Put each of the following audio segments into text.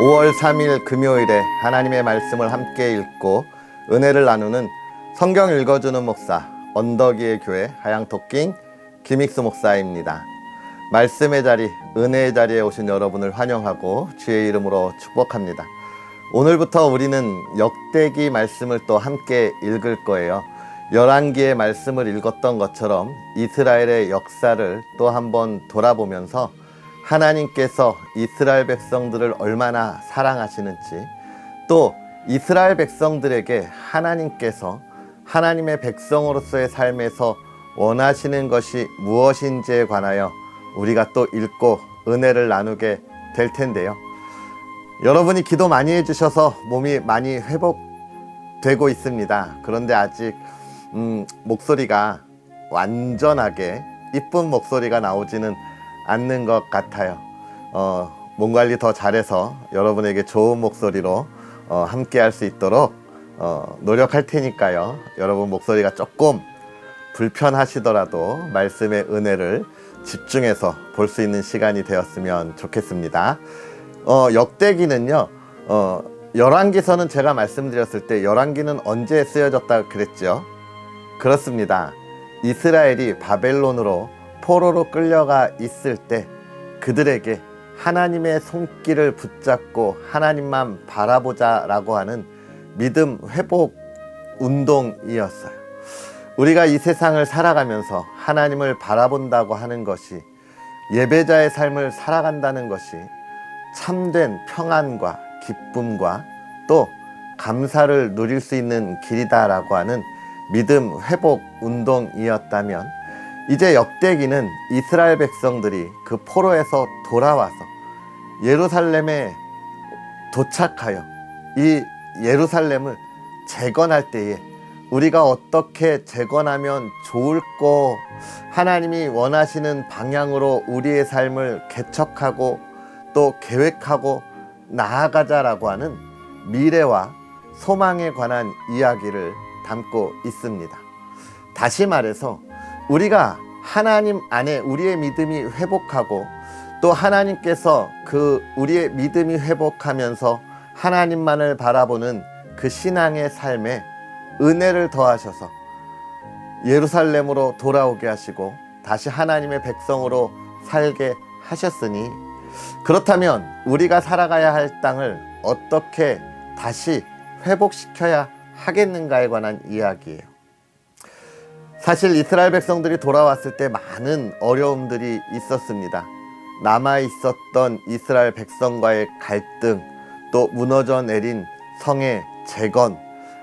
5월 3일 금요일에 하나님의 말씀을 함께 읽고 은혜를 나누는 성경 읽어주는 목사 언덕위의 교회 하양토킹 김익수 목사입니다. 말씀의 자리, 은혜의 자리에 오신 여러분을 환영하고 주의 이름으로 축복합니다. 오늘부터 우리는 역대기 말씀을 또 함께 읽을 거예요. 열왕기의 말씀을 읽었던 것처럼 이스라엘의 역사를 또 한번 돌아보면서 하나님께서 이스라엘 백성들을 얼마나 사랑하시는지, 또 이스라엘 백성들에게 하나님께서 하나님의 백성으로서의 삶에서 원하시는 것이 무엇인지에 관하여 우리가 또 읽고 은혜를 나누게 될 텐데요. 여러분이 기도 많이 해주셔서 몸이 많이 회복되고 있습니다. 그런데 아직 목소리가 완전하게 이쁜 목소리가 나오지는 않는 것 같아요. 몸 관리 더 잘해서 여러분에게 좋은 목소리로 함께 할 수 있도록 노력할 테니까요. 여러분 목소리가 조금 불편하시더라도 말씀의 은혜를 집중해서 볼 수 있는 시간이 되었으면 좋겠습니다. 역대기는요, 열왕기서는 제가 말씀드렸을 때 열왕기는 언제 쓰여졌다 그랬죠? 그렇습니다. 이스라엘이 바벨론으로 포로로 끌려가 있을 때 그들에게 하나님의 손길을 붙잡고 하나님만 바라보자 라고 하는 믿음 회복 운동이었어요. 우리가 이 세상을 살아가면서 하나님을 바라본다고 하는 것이, 예배자의 삶을 살아간다는 것이 참된 평안과 기쁨과 또 감사를 누릴 수 있는 길이다라고 하는 믿음 회복 운동이었다면, 이제 역대기는 이스라엘 백성들이 그 포로에서 돌아와서 예루살렘에 도착하여 이 예루살렘을 재건할 때에 우리가 어떻게 재건하면 좋을까, 하나님이 원하시는 방향으로 우리의 삶을 개척하고 또 계획하고 나아가자라고 하는 미래와 소망에 관한 이야기를 담고 있습니다. 다시 말해서 우리가 하나님 안에 우리의 믿음이 회복하고 또 하나님께서 그 우리의 믿음이 회복하면서 하나님만을 바라보는 그 신앙의 삶에 은혜를 더하셔서 예루살렘으로 돌아오게 하시고 다시 하나님의 백성으로 살게 하셨으니, 그렇다면 우리가 살아가야 할 땅을 어떻게 다시 회복시켜야 하겠는가에 관한 이야기예요. 사실 이스라엘 백성들이 돌아왔을 때 많은 어려움들이 있었습니다. 남아 있었던 이스라엘 백성과의 갈등, 또 무너져 내린 성의 재건,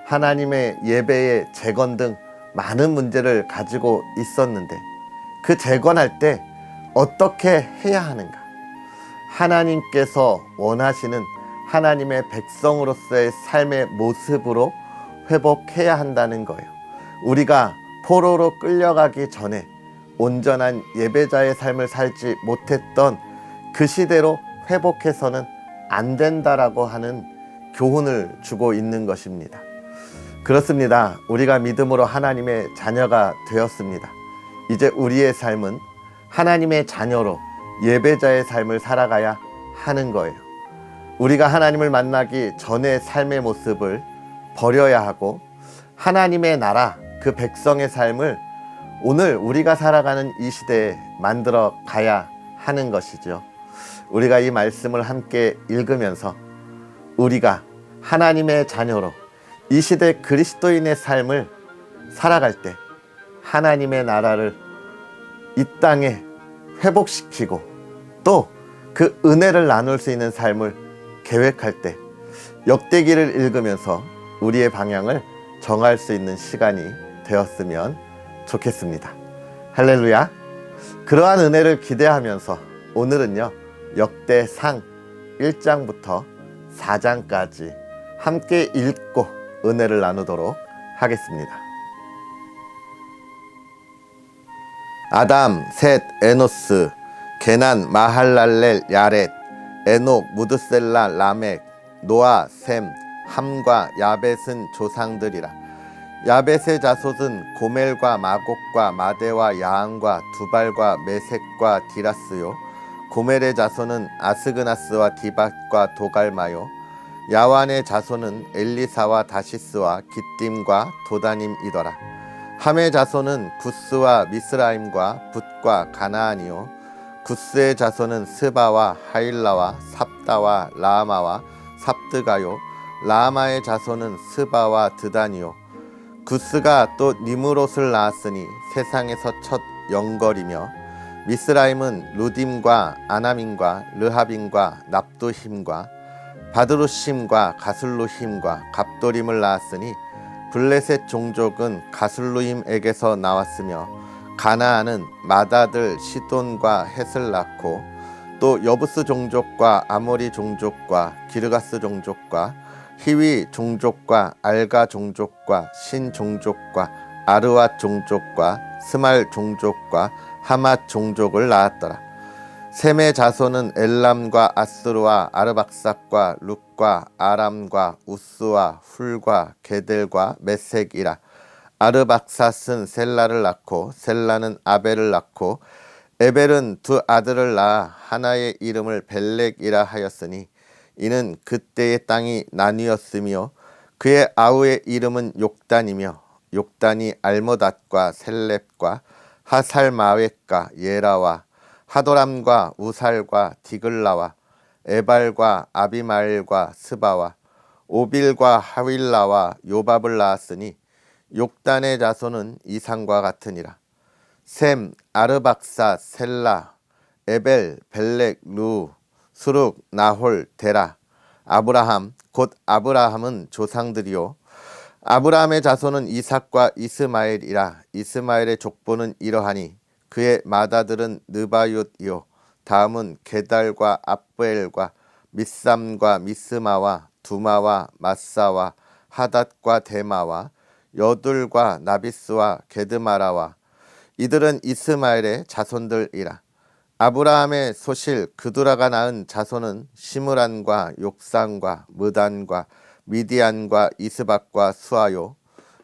하나님의 예배의 재건 등 많은 문제를 가지고 있었는데, 그 재건할 때 어떻게 해야 하는가? 하나님께서 원하시는 하나님의 백성으로서의 삶의 모습으로 회복해야 한다는 거예요. 우리가 포로로 끌려가기 전에 온전한 예배자의 삶을 살지 못했던 그 시대로 회복해서는 안 된다라고 하는 교훈을 주고 있는 것입니다. 그렇습니다. 우리가 믿음으로 하나님의 자녀가 되었습니다. 이제 우리의 삶은 하나님의 자녀로 예배자의 삶을 살아가야 하는 거예요. 우리가 하나님을 만나기 전의 삶의 모습을 버려야 하고, 하나님의 나라, 그 백성의 삶을 오늘 우리가 살아가는 이 시대에 만들어 가야 하는 것이죠. 우리가 이 말씀을 함께 읽으면서 우리가 하나님의 자녀로 이 시대 그리스도인의 삶을 살아갈 때 하나님의 나라를 이 땅에 회복시키고 또 그 은혜를 나눌 수 있는 삶을 계획할 때 역대기를 읽으면서 우리의 방향을 정할 수 있는 시간이 되었으면 좋겠습니다. 할렐루야. 그러한 은혜를 기대하면서 오늘은요, 역대상 1장부터 4장까지 함께 읽고 은혜를 나누도록 하겠습니다. 아담, 셋, 에노스, 게난, 마할랄렐, 야렛, 에녹, 무드셀라, 라멕, 노아, 셈, 함과 야벳은 조상들이라. 야벳의 자손은 고멜과 마곡과 마대와 야한과 두발과 메색과 디라스요. 고멜의 자손은 아스그나스와 디밧과 도갈마요. 야완의 자손은 엘리사와 다시스와 깃딤과 도다님이더라. 함의 자손은 구스와 미스라임과 붓과 가나안이요. 구스의 자손은 스바와 하일라와 삽다와 라마와 삽드가요. 라마의 자손은 스바와 드단이요. 구스가 또 니므롯을 낳았으니 세상에서 첫 영걸이며, 미스라임은 루딤과 아나민과 르하빈과 납도힘과 바드루심과 가슬루힘과 갑도림을 낳았으니 블레셋 종족은 가슬루임에게서 나왔으며, 가나안은 맏아들 시돈과 헷을 낳고 또 여부스 종족과 아모리 종족과 기르가스 종족과 히위 종족과 알가 종족과 신 종족과 아르왓 종족과 스말 종족과 하맛 종족을 낳았더라. 셈의 자손은 엘람과 아스루와 아르박삭과 룻과 아람과 우스와 훌과 게델과 메색이라. 아르박삿은 셀라를 낳고 셀라는 아벨을 낳고 에벨은 두 아들을 낳아 하나의 이름을 벨렉이라 하였으니 이는 그때의 땅이 나뉘었으며, 그의 아우의 이름은 욕단이며 욕단이 알모닷과 셀렙과 하살마웻과 예라와 하도람과 우살과 디글라와 에발과 아비마엘과 스바와 오빌과 하윌라와 요밥을 낳았으니 욕단의 자손은 이상과 같으니라. 셈, 아르박사, 셀라, 에벨, 벨렉, 루, 수룩, 나홀, 데라, 아브라함, 곧 아브라함은 조상들이요. 아브라함의 자손은 이삭과 이스마엘이라. 이스마엘의 족보는 이러하니 그의 맏아들은 느바윳이요. 다음은 게달과 압벨과 미삼과 미스마와 두마와 마사와 하닷과 데마와 여둘과 나비스와 게드마라와 이들은 이스마엘의 자손들이라. 아브라함의 소실 그두라가 낳은 자손은 시므란과 욕산과 무단과 미디안과 이스박과 수아요.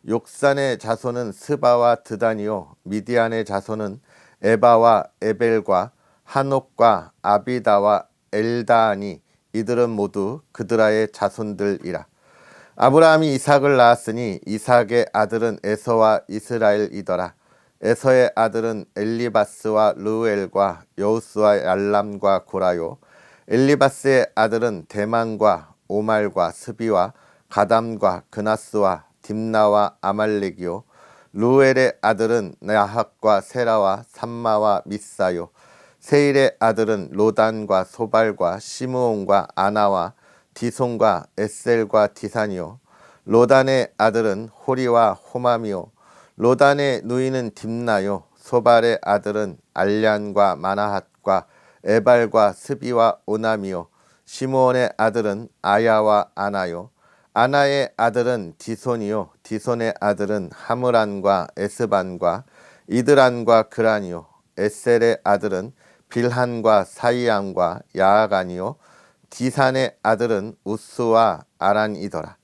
욕산의 자손은 스바와 드단이요. 미디안의 자손은 에바와 에벨과 한옥과 아비다와 엘다하니 이들은 모두 그드라의 자손들이라. 아브라함이 이삭을 낳았으니 이삭의 아들은 에서와 이스라엘이더라. 에서의 아들은 엘리바스와 르우엘과 여우스와 얄람과 고라요. 엘리바스의 아들은 대만과 오말과 스비와 가담과 그나스와 딥나와 아말렉이요. 르우엘의 아들은 야학과 세라와 삼마와 미사요. 세일의 아들은 로단과 소발과 시므온과 아나와 디손과 에셀과 디산이요. 로단의 아들은 호리와 호맘이요. 로단의 누이는 딥나요. 소발의 아들은 알량과 마나핫과 에발과 스비와 오남이요. 시므온의 아들은 아야와 아나요. 아나의 아들은 디손이요. 디손의 아들은 하므란과 에스반과 이드란과 그란이요. 에셀의 아들은 빌한과 사이안과 야아간이요. 디산의 아들은 우스와 아란이더라.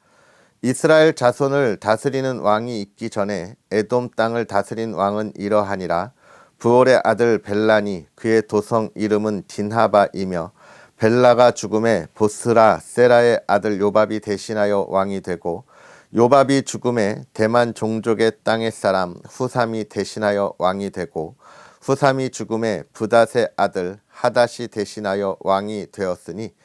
이스라엘 자손을 다스리는 왕이 있기 전에 에돔 땅을 다스린 왕은 이러하니라. 부올의 아들 벨란이 그의 도성 이름은 딘하바이며, 벨라가 죽음에 보스라 세라의 아들 요밥이 대신하여 왕이 되고, 요밥이 죽음에 대만 종족의 땅의 사람 후삼이 대신하여 왕이 되고, 후삼이 죽음에 부닷의 아들 하닷이 대신하여 왕이 되었으니,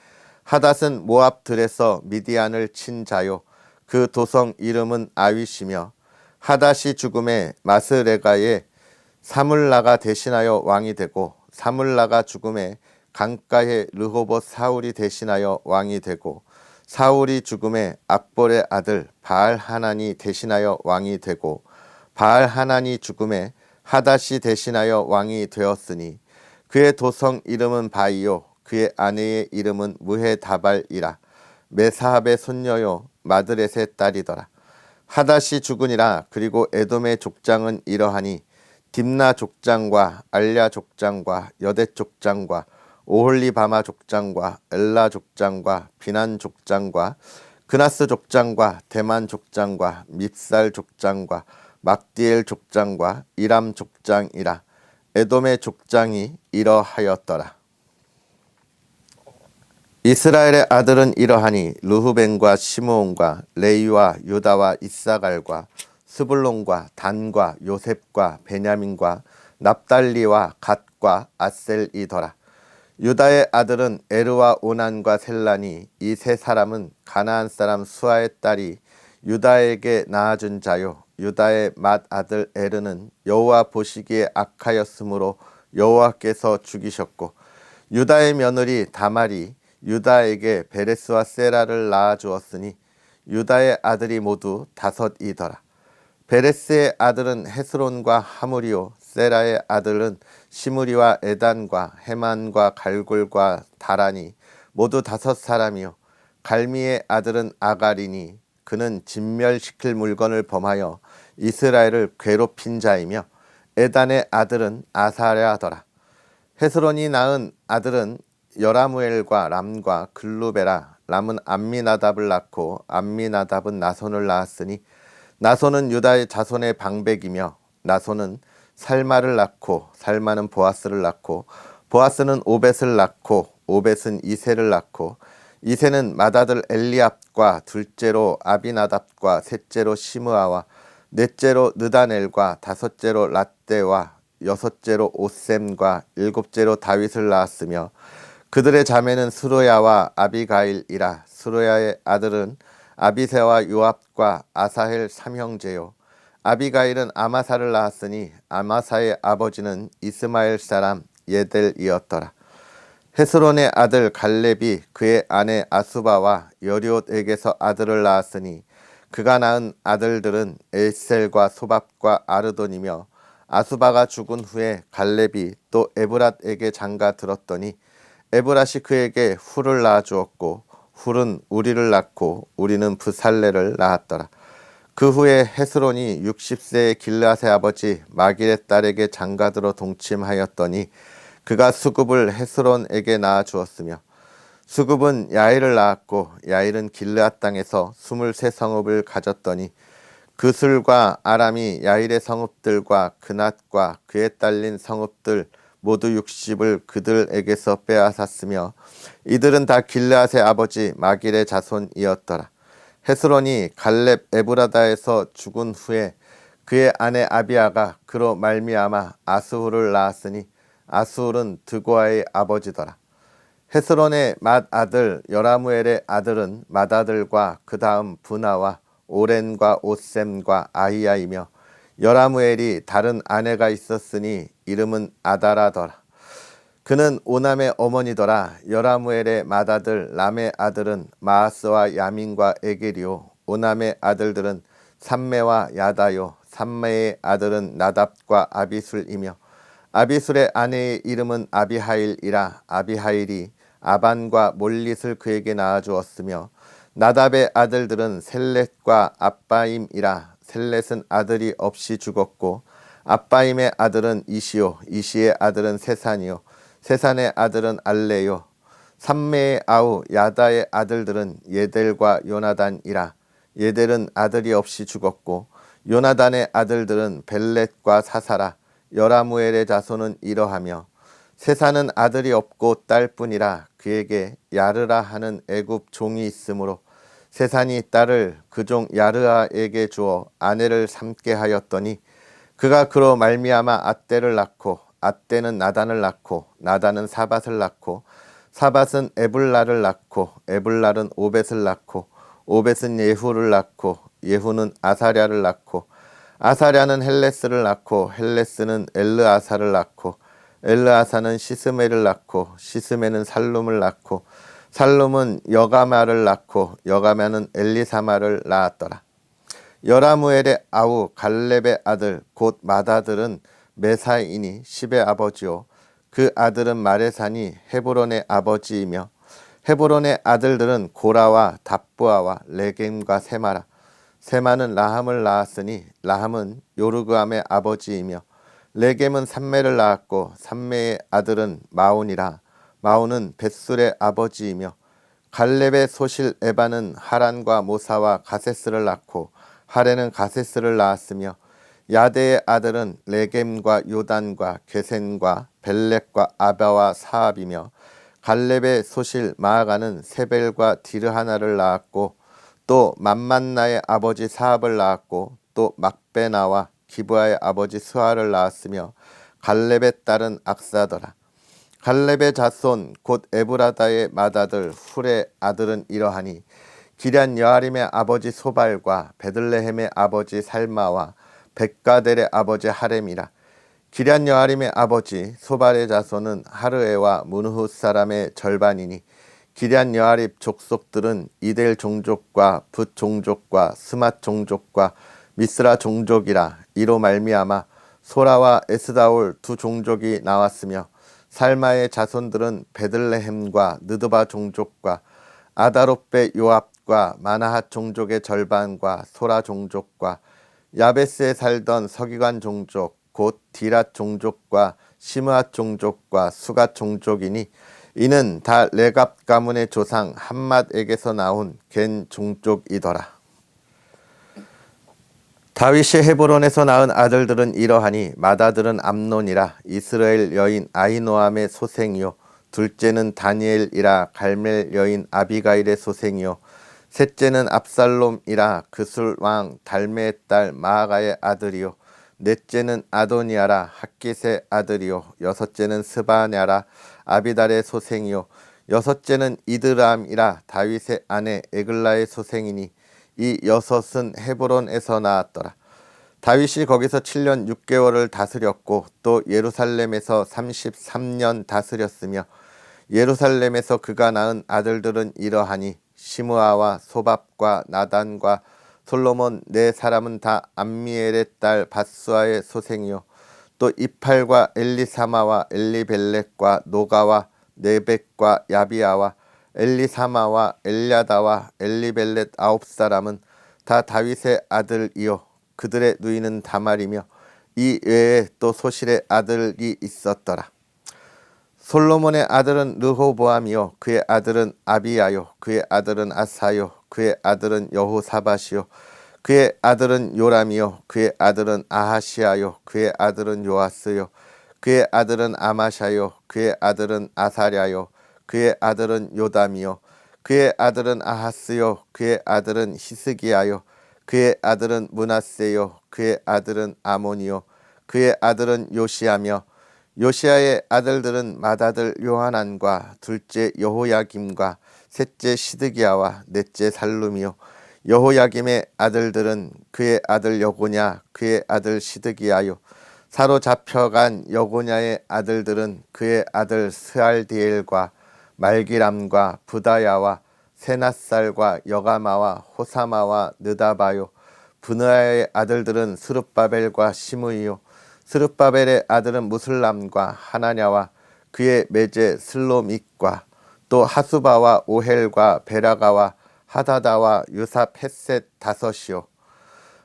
하닷은 모압들에서 미디안을 친 자요. 그 도성 이름은 아윗이며, 하닷이 죽음에 마스레가의 사물라가 대신하여 왕이 되고, 사물라가 죽음에 강가의 르호봇 사울이 대신하여 왕이 되고, 사울이 죽음에 악볼의 아들 바알 하난이 대신하여 왕이 되고, 바알 하난이 죽음에 하닷이 대신하여 왕이 되었으니, 그의 도성 이름은 바이요. 그의 아내의 이름은 무헤다발이라. 메사합의 손녀요 마드렛의 딸이더라. 하닷이 죽으니라. 그리고 에돔의 족장은 이러하니 딥나 족장과 알랴 족장과 여대 족장과 오홀리바마 족장과 엘라 족장과 비난 족장과 그나스 족장과 대만 족장과 밉살 족장과 막디엘 족장과 이람 족장이라. 에돔의 족장이 이러하였더라. 이스라엘의 아들은 이러하니 르후벤과 시므온과 레위와 유다와 이사갈과 스불론과 단과 요셉과 베냐민과 납달리와 갓과 아셀이더라. 유다의 아들은 에르와 오난과 셀란이 이 세 사람은 가나안 사람 수아의 딸이 유다에게 낳아준 자요. 유다의 맏아들 에르는 여호와 보시기에 악하였으므로 여호와께서 죽이셨고 유다의 며느리 다말이 유다에게 베레스와 세라를 낳아 주었으니 유다의 아들이 모두 5이더라. 베레스의 아들은 헤스론과 하무리요 세라의 아들은 시므리와 에단과 헤만과 갈골과 다라니 모두 5사람이요 갈미의 아들은 아가리니 그는 진멸시킬 물건을 범하여 이스라엘을 괴롭힌 자이며 에단의 아들은 아사랴더라. 헤스론이 낳은 아들은 여라무엘과 람과 글루베라. 람은 암미나답을 낳고 암미나답은 나손을 낳았으니 나손은 유다의 자손의 방백이며 나손은 살마를 낳고 살마는 보아스를 낳고 보아스는 오벳을 낳고 오벳은 이세를 낳고 이세는 맏아들 엘리압과 둘째로 아비나답과 셋째로 시므아와 넷째로 느다넬과 다섯째로 랏대와 여섯째로 오셈과 일곱째로 다윗을 낳았으며 그들의 자매는 스루야와 아비가일이라. 스루야의 아들은 아비새와 요압과 아사헬 3형제요 아비가일은 아마사를 낳았으니 아마사의 아버지는 이스마엘 사람 예델이었더라. 헤스론의 아들 갈렙이 그의 아내 아수바와 여리옷에게서 아들을 낳았으니 그가 낳은 아들들은 에셀과 소밥과 아르돈이며 아수바가 죽은 후에 갈렙이 또 에브랏에게 장가 들었더니 에브랏이 그에게 훌을 낳아 주었고 훌은 우리를 낳고 우리는 브살레를 낳았더라. 그 후에 헤스론이 60세의 길르앗의 아버지 마길의 딸에게 장가들어 동침하였더니 그가 수굽을 헤스론에게 낳아 주었으며 수굽은 야일을 낳았고 야일은 길르앗 땅에서 23성읍을 가졌더니 그술과 아람이 야일의 성읍들과 그낫과 그에 딸린 성읍들 모두 60을 그들에게서 빼앗았으며 이들은 다 길르앗의 아버지 마길의 자손이었더라. 헤스론이 갈렙 에브라다에서 죽은 후에 그의 아내 아비아가 그로 말미암아 아스훌을 낳았으니 아스훌은 드고아의 아버지더라. 헤스론의 맏아들 여라무엘의 아들은 맏아들과 그 다음 분하와 오렌과 오셈과 아히야이며 여라무엘이 다른 아내가 있었으니 이름은 아다라더라. 그는 오남의 어머니더라. 여라무엘의 맏아들 람의 아들은 마아스와 야민과 에게리요 오남의 아들들은 삼메와 야다요 삼메의 아들은 나답과 아비술이며 아비술의 아내의 이름은 아비하일이라. 아비하일이 아반과 몰릿을 그에게 낳아주었으며 나답의 아들들은 셀렛과 아빠임이라. 셀렛은 아들이 없이 죽었고 아빠임의 아들은 이시요 이시의 아들은 세산이요 세산의 아들은 알레요 삼메의 아우 야다의 아들들은 예델과 요나단이라. 예델은 아들이 없이 죽었고 요나단의 아들들은 벨렛과 사사라. 여라무엘의 자손은 이러하며 세산은 아들이 없고 딸뿐이라. 그에게 야르라 하는 애굽 종이 있으므로 세산이 딸을 그 종 야르아에게 주어 아내를 삼게 하였더니 그가 그로 말미암아 앗대를 낳고 앗대는 나단을 낳고 나단은 사밧을 낳고 사밧은 에불랄을 낳고 에불랄은 오벳을 낳고 오벳은 예후를 낳고 예후는 아사랴를 낳고 아사랴는 헬레스를 낳고 헬레스는 엘르아사를 낳고 엘르아사는 시스메를 낳고 시스메는 살룸을 낳고 살룸은 여가마를 낳고 여가마는 엘리사마를 낳았더라. 여라무엘의 아우 갈렙의 아들 곧 맏아들은 메사이니 십의 아버지요 그 아들은 마레산이 헤브론의 아버지이며 헤브론의 아들들은 고라와 답부아와 레겜과 세마라. 세마는 라함을 낳았으니 라함은 요르그암의 아버지이며 레겜은 삼메를 낳았고 삼메의 아들은 마온이라. 마온은 벳술의 아버지이며 갈렙의 소실 에바는 하란과 모사와 가세스를 낳고 하레는 가세스를 낳았으며 야데의 아들은 레겜과 요단과 게센과 벨렉과 아바와 사압이며 갈렙의 소실 마아가는 세벨과 디르하나를 낳았고 또 맘만나의 아버지 사압을 낳았고 또 막베나와 기브아의 아버지 스하를 낳았으며 갈렙의 딸은 악사더라. 갈렙의 자손 곧 에브라다의 맏아들 훌의 아들은 이러하니 기럇 여아림의 아버지 소발과 베들레헴의 아버지 살마와 백가델의 아버지 하렘이라. 기럇 여아림의 아버지 소발의 자손은 하르에와 문후 사람의 절반이니 기럇 여아림 족속들은 이델 종족과 붓 종족과 스맛 종족과 미스라 종족이라. 이로 말미암아 소라와 에스다올 두 종족이 나왔으며 살마의 자손들은 베들레헴과 느드바 종족과 아다롯베 요압과 마나핫 종족의 절반과 소라 종족과 야베스에 살던 서기관 종족 곧 디랏 종족과 시므앗 종족과 수갓 종족이니 이는 다 레갑 가문의 조상 함맛에게서 나온 겐 종족이더라. 다윗이 헤브론에서 낳은 아들들은 이러하니 맏아들은 암논이라. 이스라엘 여인 아히노암의 소생이요 둘째는 다니엘이라. 갈멜 여인 아비가일의 소생이요 셋째는 압살롬이라. 그술 왕 달메의 딸 마아가의 아들이요 넷째는 아도니아라. 핫깃의 아들이요 여섯째는 스바냐라. 아비달의 소생이요 여섯째는 이드람이라. 다윗의 아내 에글라의 소생이니 이 여섯은 헤브론에서 나왔더라. 다윗이 거기서 7년 6개월을 다스렸고 또 예루살렘에서 33년 다스렸으며 예루살렘에서 그가 낳은 아들들은 이러하니 시므아와 소밥과 나단과 솔로몬 네 사람은 다 암미엘의 딸 밧수아의 소생이요 또 이팔과 엘리사마와 엘리벨렉과 노가와 네벡과 야비아와 엘리사마와 엘야다와 엘리벨렛 아홉 사람은 다 다윗의 아들이요 그들의 누이는 다말이며 이 외에 또 소실의 아들이 있었더라. 솔로몬의 아들은 르호보암이요 그의 아들은 아비야요 그의 아들은 아사요 그의 아들은 여호사밧이요 그의 아들은 요람이요 그의 아들은 아하시아요 그의 아들은 요아스요 그의 아들은 아마샤요 그의 아들은 아사랴요 그의 아들은 요담이요 그의 아들은 아하스요 그의 아들은 히스기야요 그의 아들은 므낫세요 그의 아들은 아몬이요 그의 아들은 요시야며 요시야의 아들들은 맏아들 요하난과 둘째 여호야김과 셋째 시드기야와 넷째 살룸이요 여호야김의 아들들은 그의 아들 여고냐 그의 아들 시드기야요 사로잡혀간 여고냐의 아들들은 그의 아들 스알디엘과 말기람과 부다야와 세낫살과 여가마와 호사마와 느다바요 브느아의 아들들은 스룹바벨과 시므이요 스룹바벨의 아들은 무슬람과 하나냐와 그의 매제 슬로믹과 또 하수바와 오헬과 베라가와 하다다와 유삽 헷셋 다섯이요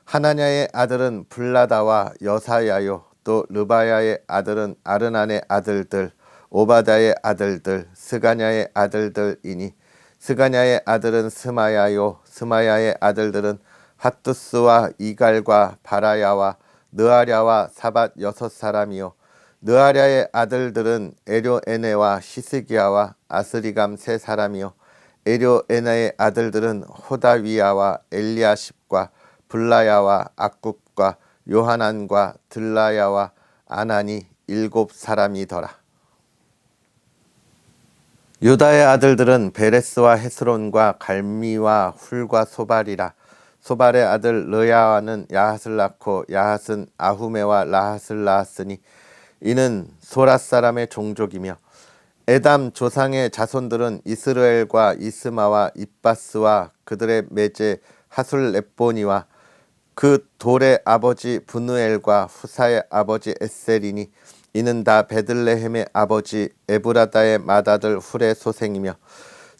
하나냐의 아들은 블라다와 여사야요 또 르바야의 아들은 아르난의 아들들 오바다의 아들들 스가냐의 아들들이니 스가냐의 아들은 스마야요 스마야의 아들들은 핫두스와 이갈과 바라야와 느아랴와 사밧 여섯 사람이요 느아랴의 아들들은 에료에네와 히스기야와 아스리감 세 사람이요 에료에네의 아들들은 호다위야와 엘리아십과 블라야와 악굽과 요하난과 들라야와 아나니 일곱 사람이더라. 유다의 아들들은 베레스와 헤스론과 갈미와 훌과 소발이라. 소발의 아들 르야와는 야핫을 낳고 야핫은 아후메와 라핫을 낳았으니 이는 소라 사람의 종족이며 에담 조상의 자손들은 이스르엘과 이스마와 입바스와 그들의 매제 하술렙보니와 그 돌의 아버지 브누엘과 후사의 아버지 에셀이니 이는 다 베들레헴의 아버지 에브라다의 맏아들 훌의 소생이며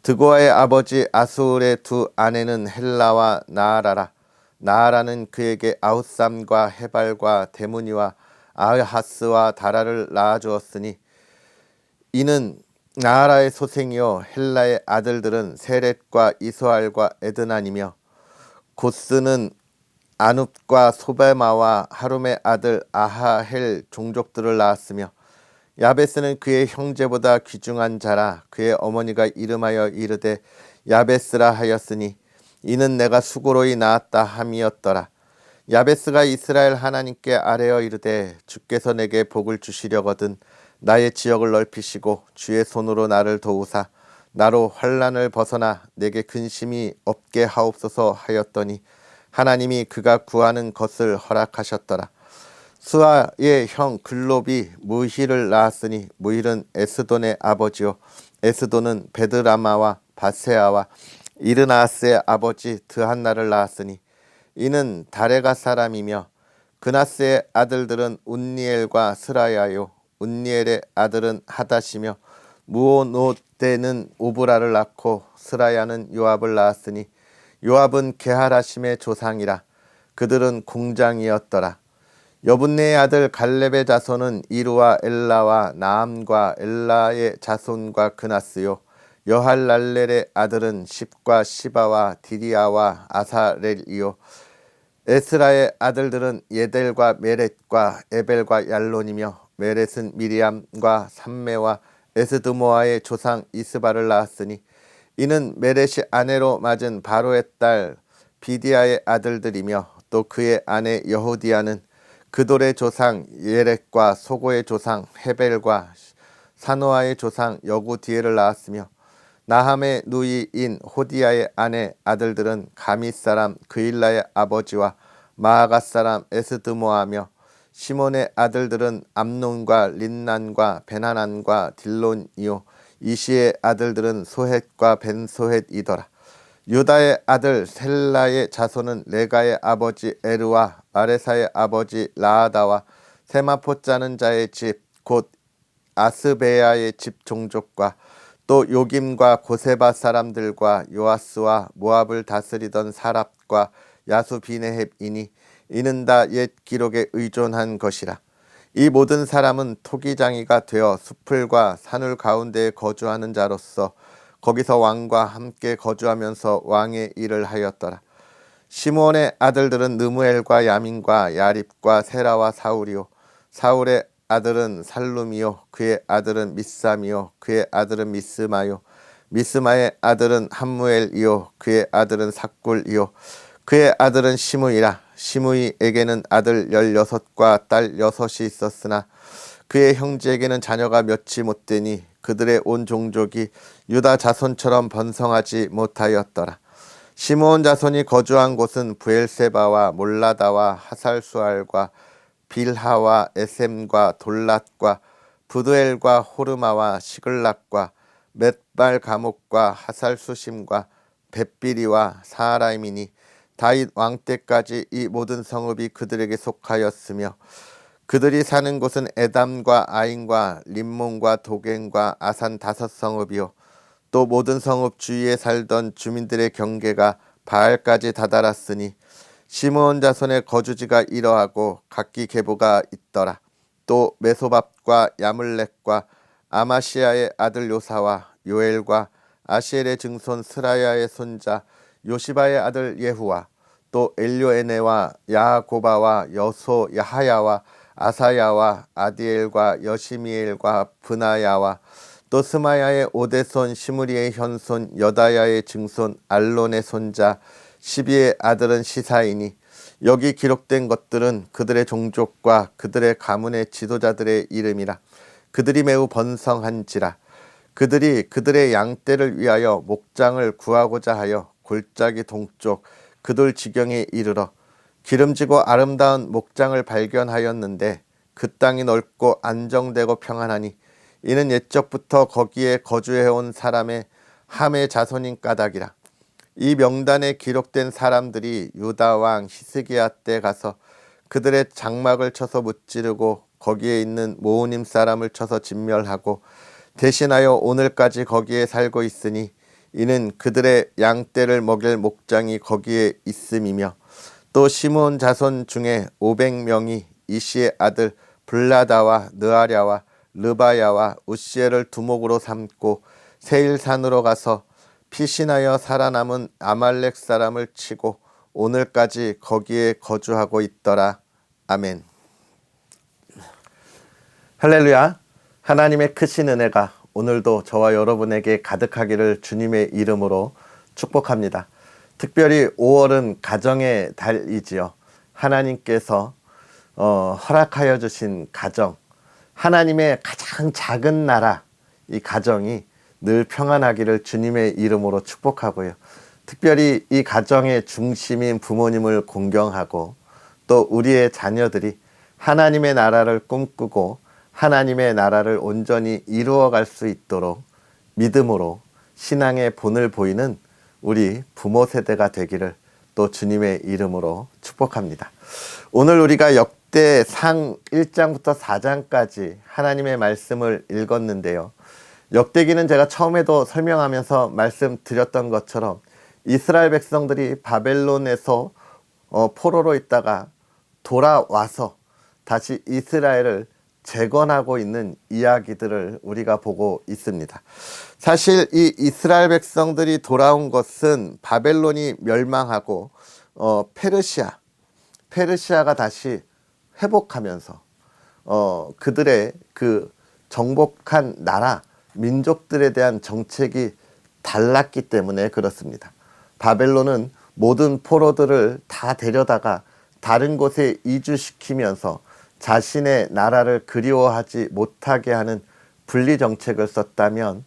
드고아의 아버지 아수울의 두 아내는 헬라와 나아라라. 나아라는 그에게 아웃삼과 헤발과 데무니와 아하스와 다라를 낳아주었으니 이는 나아라의 소생이요 헬라의 아들들은 세렛과 이소알과 에드난이며 고스는 아눕과 소베마와 하룸의 아들 아하헬 종족들을 낳았으며 야베스는 그의 형제보다 귀중한 자라. 그의 어머니가 이름하여 이르되 야베스라 하였으니 이는 내가 수고로이 낳았다 함이었더라. 야베스가 이스라엘 하나님께 아뢰어 이르되 주께서 내게 복을 주시려거든 나의 지역을 넓히시고 주의 손으로 나를 도우사 나로 환난을 벗어나 내게 근심이 없게 하옵소서 하였더니 하나님이 그가 구하는 것을 허락하셨더라. 수아의 형 글롭이 무힐을 낳았으니 무힐은 에스돈의 아버지요 에스돈은 베드라마와 바세아와 이르나스의 아버지 드한나를 낳았으니 이는 다레가 사람이며 그나스의 아들들은 운니엘과 스라야요 운니엘의 아들은 하닷이며 무오노데는 오브라를 낳고 스라야는 요압을 낳았으니 요압은 게하라심의 조상이라. 그들은 공장이었더라. 여분네의 아들 갈렙의 자손은 이루와 엘라와 나암과 엘라의 자손과 그나스요 여할랄렐의 아들은 십과 시바와 디리아와 아사렐이요 에스라의 아들들은 예델과 메렛과 에벨과 얄론이며 메렛은 미리암과 삼메와 에스드모아의 조상 이스바를 낳았으니 이는 메렛이 아내로 맞은 바로의 딸 비디아의 아들들이며 또 그의 아내 여호디아는 그돌의 조상 예렉과 소고의 조상 헤벨과 사노아의 조상 여구디엘을 낳았으며 나함의 누이인 호디아의 아내 아들들은 가미 사람 그일라의 아버지와 마아가 사람 에스드모아며 시몬의 아들들은 암논과 린난과 베나난과 딜론이요 이시의 아들들은 소헷과 벤소헷이더라. 유다의 아들 셀라의 자손은 레가의 아버지 에르와 마레사의 아버지 라아다와 세마포 짜는 자의 집 곧 아스베야의 집 종족과 또 요김과 고세바 사람들과 요아스와 모압을 다스리던 사랍과 야수비네헵이니 이는 다 옛 기록에 의존한 것이라. 이 모든 사람은 토기장이가 되어 숲을과 산울 가운데에 거주하는 자로서 거기서 왕과 함께 거주하면서 왕의 일을 하였더라. 시므온의 아들들은 느무엘과 야민과 야립과 세라와 사울이요 사울의 아들은 살룸이요 그의 아들은 미삼이요 그의 아들은 미스마요 미스마의 아들은 함무엘이요 그의 아들은 삭굴이요 그의 아들은 시므이라. 시므이에게는 아들 16과 딸 6이 있었으나 그의 형제에게는 자녀가 몇이 못되니 그들의 온 종족이 유다 자손처럼 번성하지 못하였더라. 시므온 자손이 거주한 곳은 부엘세바와 몰라다와 하살수알과 빌하와 에셈과 돌랏과 부드엘과 호르마와 시글락과 მეტ발 가목과 하살수심과 벳비리와 사라임이니 다윗 왕 때까지 이 모든 성읍이 그들에게 속하였으며 그들이 사는 곳은 에담과 아인과 림몬과 도겐과 아산 5성읍이요 또 모든 성읍 주위에 살던 주민들의 경계가 바알까지 다다랐으니 시므온 자손의 거주지가 이러하고 각기 계보가 있더라. 또 메소밥과 야물렉과 아마시아의 아들 요사와 요엘과 아시엘의 증손 스라야의 손자 요시바의 아들 예후와 또 엘료에네와 야고바와 여소 야하야와 아사야와 아디엘과 여시미엘과 브나야와 또 스마야의 오대손 시므리의 현손 여다야의 증손 알론의 손자 시비의 아들은 시사이니 여기 기록된 것들은 그들의 종족과 그들의 가문의 지도자들의 이름이라. 그들이 매우 번성한지라. 그들이 그들의 양떼를 위하여 목장을 구하고자 하여 골짜기 동쪽 그돌 지경에 이르러 기름지고 아름다운 목장을 발견하였는데 그 땅이 넓고 안정되고 평안하니 이는 옛적부터 거기에 거주해온 사람의 함의 자손인 까닭이라. 이 명단에 기록된 사람들이 유다 왕 히스기야 때 가서 그들의 장막을 쳐서 무찌르고 거기에 있는 모우님 사람을 쳐서 진멸하고 대신하여 오늘까지 거기에 살고 있으니 이는 그들의 양떼를 먹일 목장이 거기에 있음이며 또 시므온 자손 중에 500명이 이시의 아들 블라다와 느아랴와 르바야와 우시엘을 두목으로 삼고 세일산으로 가서 피신하여 살아남은 아말렉 사람을 치고 오늘까지 거기에 거주하고 있더라. 아멘. 할렐루야. 하나님의 크신 은혜가 오늘도 저와 여러분에게 가득하기를 주님의 이름으로 축복합니다. 특별히 5월은 가정의 달이지요. 하나님께서 허락하여 주신 가정, 하나님의 가장 작은 나라, 이 가정이 늘 평안하기를 주님의 이름으로 축복하고요. 특별히 이 가정의 중심인 부모님을 공경하고 또 우리의 자녀들이 하나님의 나라를 꿈꾸고 하나님의 나라를 온전히 이루어갈 수 있도록 믿음으로 신앙의 본을 보이는 우리 부모 세대가 되기를 또 주님의 이름으로 축복합니다. 오늘 우리가 역대상 1장부터 4장까지 하나님의 말씀을 읽었는데요. 역대기는 제가 처음에도 설명하면서 말씀드렸던 것처럼 이스라엘 백성들이 바벨론에서 포로로 있다가 돌아와서 다시 이스라엘을 재건하고 있는 이야기들을 우리가 보고 있습니다. 사실 이 이스라엘 백성들이 돌아온 것은 바벨론이 멸망하고 페르시아가 다시 회복하면서 그들의 그 정복한 나라 민족들에 대한 정책이 달랐기 때문에 그렇습니다. 바벨론은 모든 포로들을 다 데려다가 다른 곳에 이주시키면서 자신의 나라를 그리워하지 못하게 하는 분리 정책을 썼다면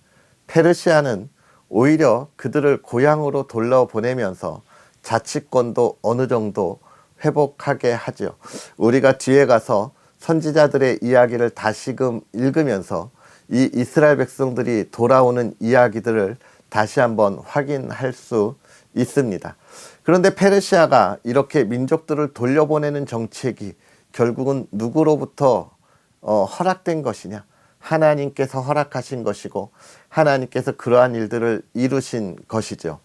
페르시아는 오히려 그들을 고향으로 돌려보내면서 자치권도 어느 정도 회복하게 하죠. 우리가 뒤에 가서 선지자들의 이야기를 다시금 읽으면서 이 이스라엘 백성들이 돌아오는 이야기들을 다시 한번 확인할 수 있습니다. 그런데 페르시아가 이렇게 민족들을 돌려보내는 정책이 결국은 누구로부터 허락된 것이냐? 하나님께서 허락하신 것이고 하나님께서 그러한 일들을 이루신 것이죠.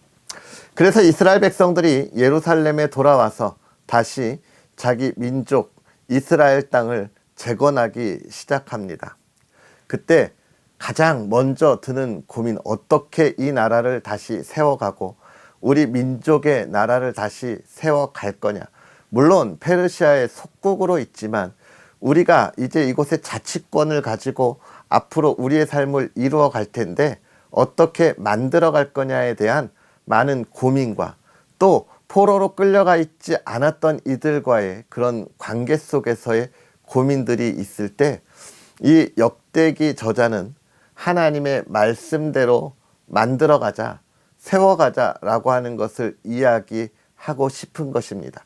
그래서 이스라엘 백성들이 예루살렘에 돌아와서 다시 자기 민족 이스라엘 땅을 재건하기 시작합니다. 그때 가장 먼저 드는 고민, 어떻게 이 나라를 다시 세워가고 우리 민족의 나라를 다시 세워갈 거냐. 물론 페르시아의 속국으로 있지만 우리가 이제 이곳에 자치권을 가지고 앞으로 우리의 삶을 이루어 갈 텐데 어떻게 만들어 갈 거냐에 대한 많은 고민과 또 포로로 끌려가 있지 않았던 이들과의 그런 관계 속에서의 고민들이 있을 때 이 역대기 저자는 하나님의 말씀대로 만들어 가자, 세워가자라고 하는 것을 이야기하고 싶은 것입니다.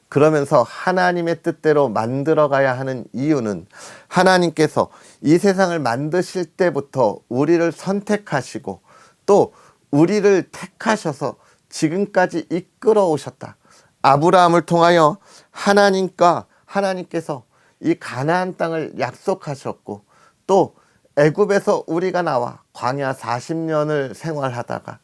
그러면서 하나님의 뜻대로 만들어 가야 하는 이유는 하나님께서 이 세상을 만드실 때부터 우리를 선택하시고 또 우리를 택하셔서 지금까지 이끌어 오셨다. 아브라함을 통하여 하나님께서 이 가나안 땅을 약속하셨고 또 애굽에서 우리가 나와 광야 40년을 생활하다가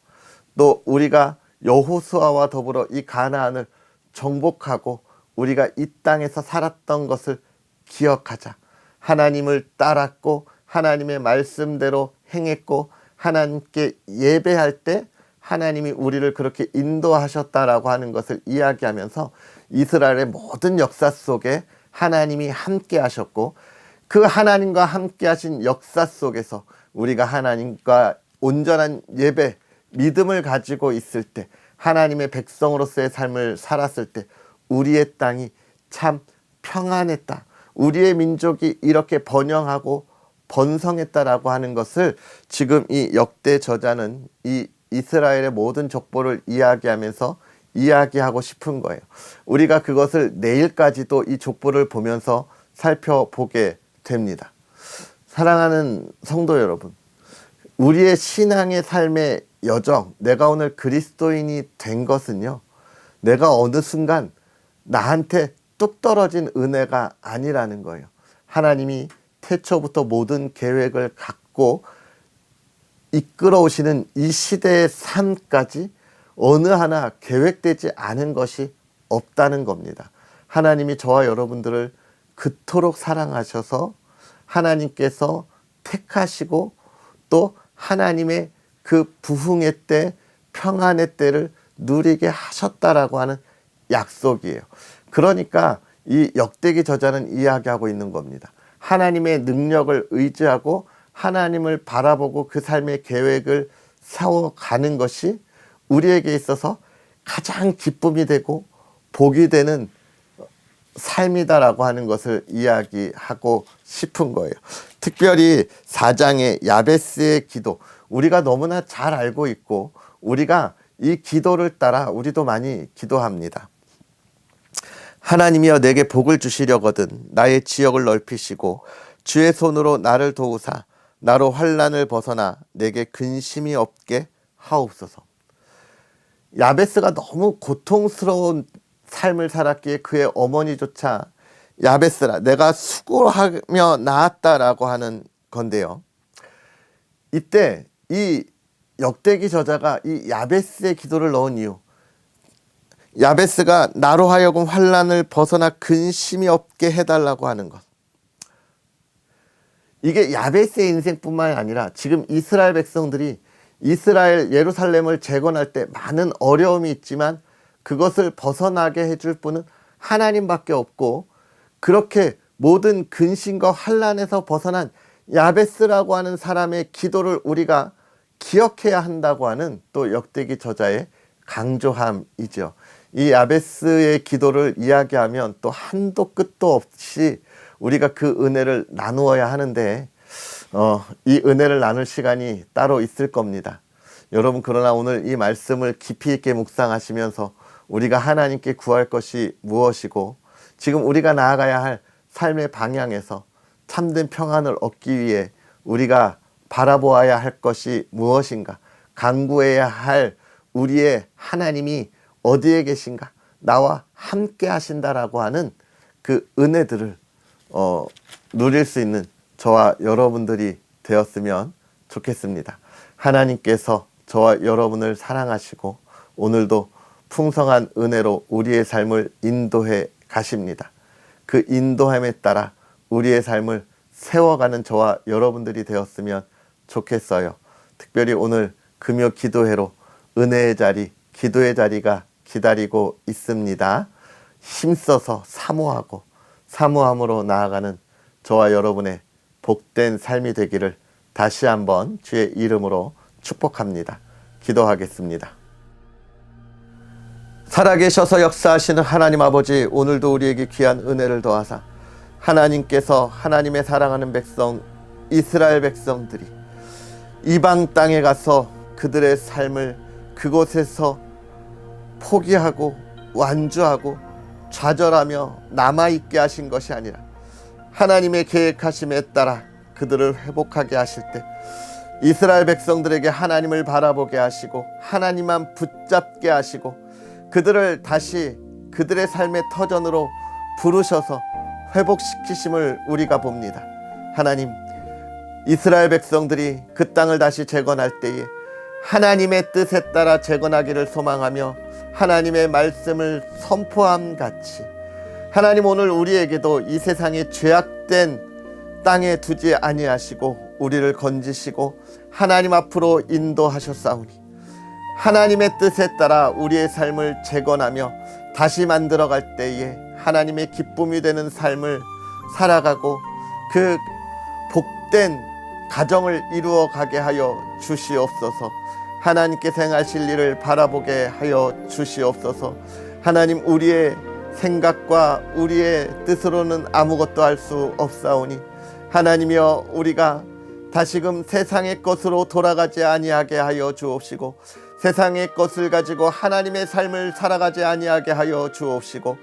또 우리가 여호수아와 더불어 이 가나안을 정복하고 우리가 이 땅에서 살았던 것을 기억하자. 하나님을 따랐고 하나님의 말씀대로 행했고 하나님께 예배할 때 하나님이 우리를 그렇게 인도하셨다라고 하는 것을 이야기하면서 이스라엘의 모든 역사 속에 하나님이 함께 하셨고 그 하나님과 함께 하신 역사 속에서 우리가 하나님과 온전한 예배, 믿음을 가지고 있을 때 하나님의 백성으로서의 삶을 살았을 때 우리의 땅이 참 평안했다. 우리의 민족이 이렇게 번영하고 번성했다라고 하는 것을 지금 이 역대 저자는 이 이스라엘의 모든 족보를 이야기하면서 이야기하고 싶은 거예요. 우리가 그것을 내일까지도 이 족보를 보면서 살펴보게 됩니다. 사랑하는 성도 여러분, 우리의 신앙의 삶의 여정, 내가 오늘 그리스도인이 된 것은요, 내가 어느 순간 나한테 뚝 떨어진 은혜가 아니라는 거예요. 하나님이 태초부터 모든 계획을 갖고 이끌어 오시는 이 시대의 삶까지 어느 하나 계획되지 않은 것이 없다는 겁니다. 하나님이 저와 여러분들을 그토록 사랑하셔서 하나님께서 택하시고 또 하나님의 그 부흥의 때, 평안의 때를 누리게 하셨다라고 하는 약속이에요. 그러니까 이 역대기 저자는 이야기하고 있는 겁니다. 하나님의 능력을 의지하고 하나님을 바라보고 그 삶의 계획을 세워가는 것이 우리에게 있어서 가장 기쁨이 되고 복이 되는 삶이다라고 하는 것을 이야기하고 싶은 거예요. 특별히 4장의 야베스의 기도, 우리가 너무나 잘 알고 있고 우리가 이 기도를 따라 우리도 많이 기도합니다. 하나님이여 내게 복을 주시려거든 나의 지역을 넓히시고 주의 손으로 나를 도우사 나로 환난을 벗어나 내게 근심이 없게 하옵소서. 야베스가 너무 고통스러운 삶을 살았기에 그의 어머니조차 야베스라 내가 수고하며 낳았다라고 하는 건데요. 이때 이 역대기 저자가 이 야베스의 기도를 넣은 이유, 야베스가 나로 하여금 환난을 벗어나 근심이 없게 해달라고 하는 것. 이게 야베스의 인생뿐만 아니라 지금 이스라엘 백성들이 이스라엘 예루살렘을 재건할 때 많은 어려움이 있지만 그것을 벗어나게 해줄 분은 하나님밖에 없고, 그렇게 모든 근심과 환난에서 벗어난 야베스라고 하는 사람의 기도를 우리가 기억해야 한다고 하는 또 역대기 저자의 강조함이죠. 이 야베스의 기도를 이야기하면 또 한도 끝도 없이 우리가 그 은혜를 나누어야 하는데 이 은혜를 나눌 시간이 따로 있을 겁니다. 여러분, 그러나 오늘 이 말씀을 깊이 있게 묵상하시면서 우리가 하나님께 구할 것이 무엇이고 지금 우리가 나아가야 할 삶의 방향에서 참된 평안을 얻기 위해 우리가 바라보아야 할 것이 무엇인가, 간구해야 할 우리의 하나님이 어디에 계신가, 나와 함께 하신다라고 하는 그 은혜들을 누릴 수 있는 저와 여러분들이 되었으면 좋겠습니다. 하나님께서 저와 여러분을 사랑하시고 오늘도 풍성한 은혜로 우리의 삶을 인도해 가십니다. 그 인도함에 따라 우리의 삶을 세워가는 저와 여러분들이 되었으면 좋겠어요. 특별히 오늘 금요 기도회로 은혜의 자리, 기도의 자리가 기다리고 있습니다. 힘써서 사모하고 사모함으로 나아가는 저와 여러분의 복된 삶이 되기를 다시 한번 주의 이름으로 축복합니다. 기도하겠습니다. 살아계셔서 역사하시는 하나님 아버지, 오늘도 우리에게 귀한 은혜를 더하사 하나님께서 하나님의 사랑하는 백성 이스라엘 백성들이 이방 땅에 가서 그들의 삶을 그곳에서 포기하고 완주하고 좌절하며 남아있게 하신 것이 아니라 하나님의 계획하심에 따라 그들을 회복하게 하실 때 이스라엘 백성들에게 하나님을 바라보게 하시고 하나님만 붙잡게 하시고 그들을 다시 그들의 삶의 터전으로 부르셔서 회복시키심을 우리가 봅니다. 하나님, 이스라엘 백성들이 그 땅을 다시 재건할 때에 하나님의 뜻에 따라 재건하기를 소망하며 하나님의 말씀을 선포함 같이 하나님, 오늘 우리에게도 이 세상의 죄악된 땅에 두지 아니하시고 우리를 건지시고 하나님 앞으로 인도하셨사오니 하나님의 뜻에 따라 우리의 삶을 재건하며 다시 만들어갈 때에 하나님의 기쁨이 되는 삶을 살아가고 그 복된 가정을 이루어가게 하여 주시옵소서. 하나님께서 행하실 일을 바라보게 하여 주시옵소서. 하나님, 우리의 생각과 우리의 뜻으로는 아무것도 할 수 없사오니 하나님이여, 우리가 다시금 세상의 것으로 돌아가지 아니하게 하여 주옵시고 세상의 것을 가지고 하나님의 삶을 살아가지 아니하게 하여 주옵시고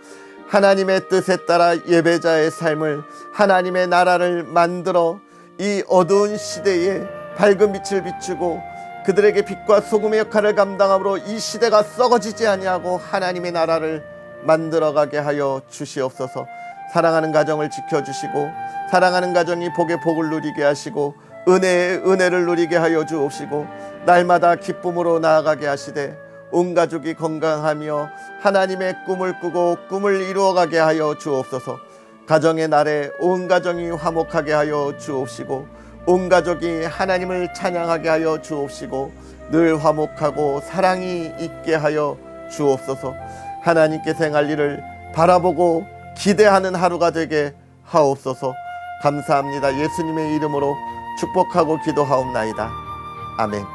하나님의 뜻에 따라 예배자의 삶을, 하나님의 나라를 만들어 이 어두운 시대에 밝은 빛을 비추고 그들에게 빛과 소금의 역할을 감당함으로 이 시대가 썩어지지 아니하고 하나님의 나라를 만들어가게 하여 주시옵소서. 사랑하는 가정을 지켜주시고 사랑하는 가정이 복의 복을 누리게 하시고 은혜의 은혜를 누리게 하여 주옵시고 날마다 기쁨으로 나아가게 하시되 온 가족이 건강하며 하나님의 꿈을 꾸고 꿈을 이루어가게 하여 주옵소서. 가정의 날에 온 가정이 화목하게 하여 주옵시고 온 가족이 하나님을 찬양하게 하여 주옵시고 늘 화목하고 사랑이 있게 하여 주옵소서. 하나님께서 행할 일을 바라보고 기대하는 하루가 되게 하옵소서. 감사합니다. 예수님의 이름으로 축복하고 기도하옵나이다. 아멘.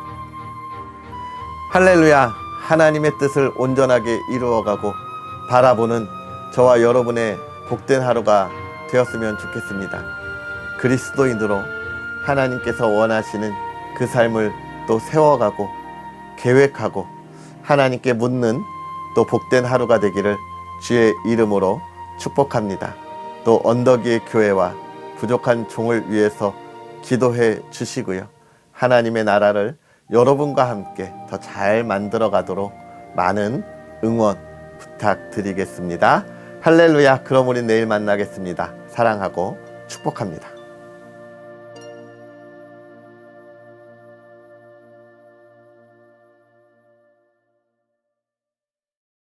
할렐루야. 하나님의 뜻을 온전하게 이루어가고 바라보는 저와 여러분의 복된 하루가 되었으면 좋겠습니다. 그리스도인으로 하나님께서 원하시는 그 삶을 또 세워가고 계획하고 하나님께 묻는 또 복된 하루가 되기를 주의 이름으로 축복합니다. 또 언덕 위의 교회와 부족한 종을 위해서 기도해 주시고요. 하나님의 나라를 여러분과 함께 더 잘 만들어 가도록 많은 응원 부탁드리겠습니다. 할렐루야. 그럼 우리 내일 만나겠습니다. 사랑하고 축복합니다.